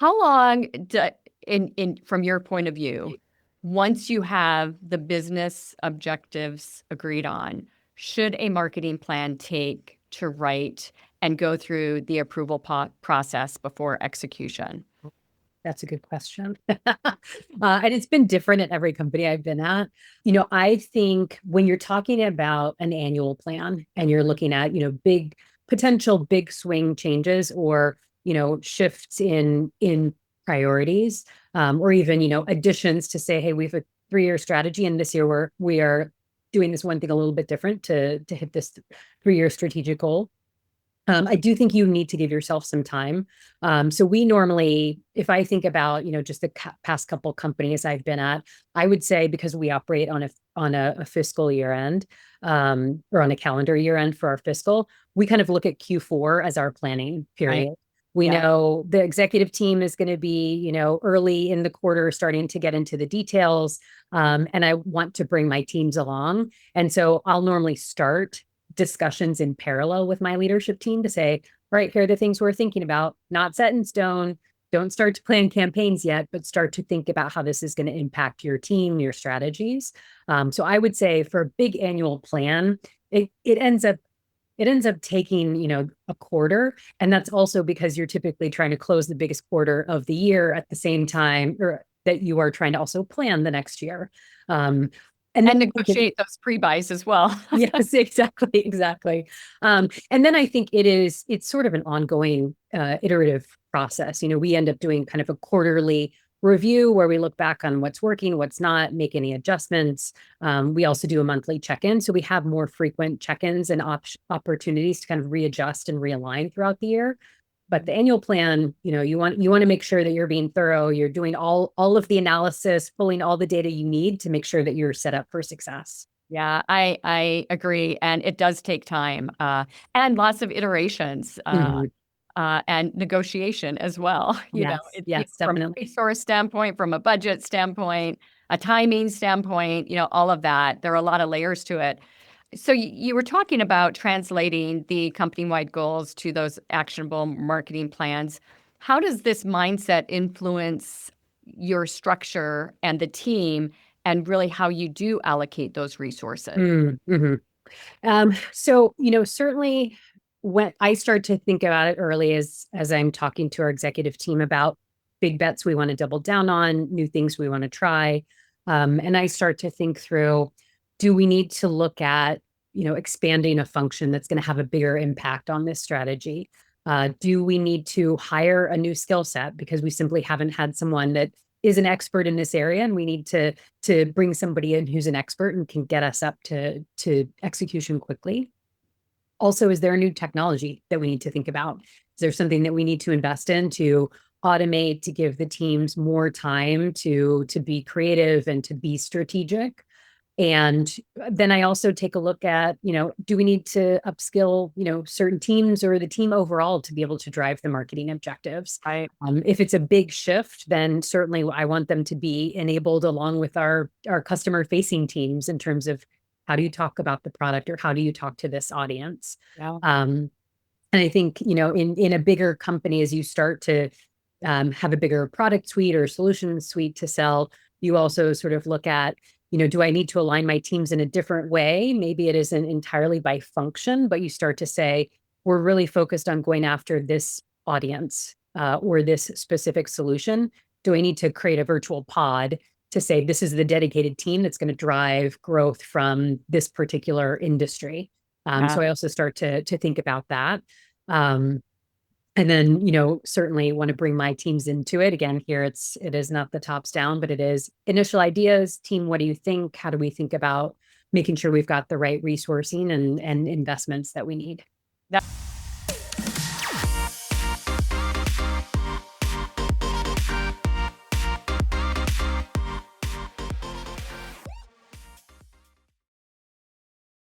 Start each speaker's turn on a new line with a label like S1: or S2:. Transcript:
S1: How long, from your point of view, once you have the business objectives agreed on, should a marketing plan take to write and go through the approval process before execution?
S2: That's a good question. And it's been different at every company I've been at. I think when you're talking about an annual plan and you're looking at, potential big swing changes or, shifts in priorities, or even, additions to say, hey, we have a 3-year strategy and this year we are doing this one thing a little bit different to hit this 3-year strategic goal. I do think you need to give yourself some time. So we normally, if I think about, just the past couple companies I've been at, I would say because we operate on a fiscal year end, or on a calendar year end for our fiscal, we kind of look at Q4 as our planning
S1: Right.
S2: period. We
S1: Yeah.
S2: know the executive team is going to be, early in the quarter, starting to get into the details. And I want to bring my teams along. And so I'll normally start discussions in parallel with my leadership team to say, all right, here are the things we're thinking about, not set in stone. Don't start to plan campaigns yet, but start to think about how this is going to impact your team, your strategies. So I would say for a big annual plan, it ends up taking, a quarter. And that's also because you're typically trying to close the biggest quarter of the year at the same time, or that you are trying to also plan the next year. Um, and
S1: And
S2: then
S1: negotiate those pre-buys as well.
S2: yes, exactly. And then I think it's sort of an ongoing iterative process. We end up doing kind of a quarterly review where we look back on what's working, what's not, make any adjustments. We also do a monthly check-in, so we have more frequent check-ins and opportunities to kind of readjust and realign throughout the year. But the annual plan, you want to make sure that you're being thorough, you're doing all of the analysis, pulling all the data you need to make sure that you're set up for success.
S1: Yeah, I agree, and it does take time, and lots of iterations,
S2: Mhm.
S1: and negotiation as well.
S2: Yes, yes,
S1: From
S2: definitely.
S1: a resource standpoint, from a budget standpoint, a timing standpoint, all of that. There are a lot of layers to it. So you were talking about translating the company-wide goals to those actionable marketing plans. How does this mindset influence your structure and the team, and really how you do allocate those resources?
S2: Mm-hmm. So, certainly when I start to think about it early as I'm talking to our executive team about big bets we want to double down on, new things we want to try. And I start to think through, do we need to look at, expanding a function that's going to have a bigger impact on this strategy? Do we need to hire a new skill set because we simply haven't had someone that is an expert in this area and we need to bring somebody in who's an expert and can get us up to execution quickly? Also, is there a new technology that we need to think about? Is there something that we need to invest in to automate, to give the teams more time to be creative and to be strategic? And then I also take a look at, do we need to upskill, certain teams or the team overall to be able to drive the marketing objectives?
S1: Right.
S2: If it's a big shift, then certainly I want them to be enabled along with our customer facing teams in terms of how do you talk about the product or how do you talk to this audience?
S1: Yeah.
S2: Um, and I think, in a bigger company, as you start to have a bigger product suite or solution suite to sell, you also sort of look at, do I need to align my teams in a different way? Maybe it isn't entirely by function, but you start to say, we're really focused on going after this audience, or this specific solution. Do I need to create a virtual pod to say, this is the dedicated team that's going to drive growth from this particular industry?
S1: Yeah.
S2: So I also start to think about that. Um, and then, certainly want to bring my teams into it. Again, here it is not the tops down, but it is initial ideas. Team, what do you think? How do we think about making sure we've got the right resourcing and investments that we need?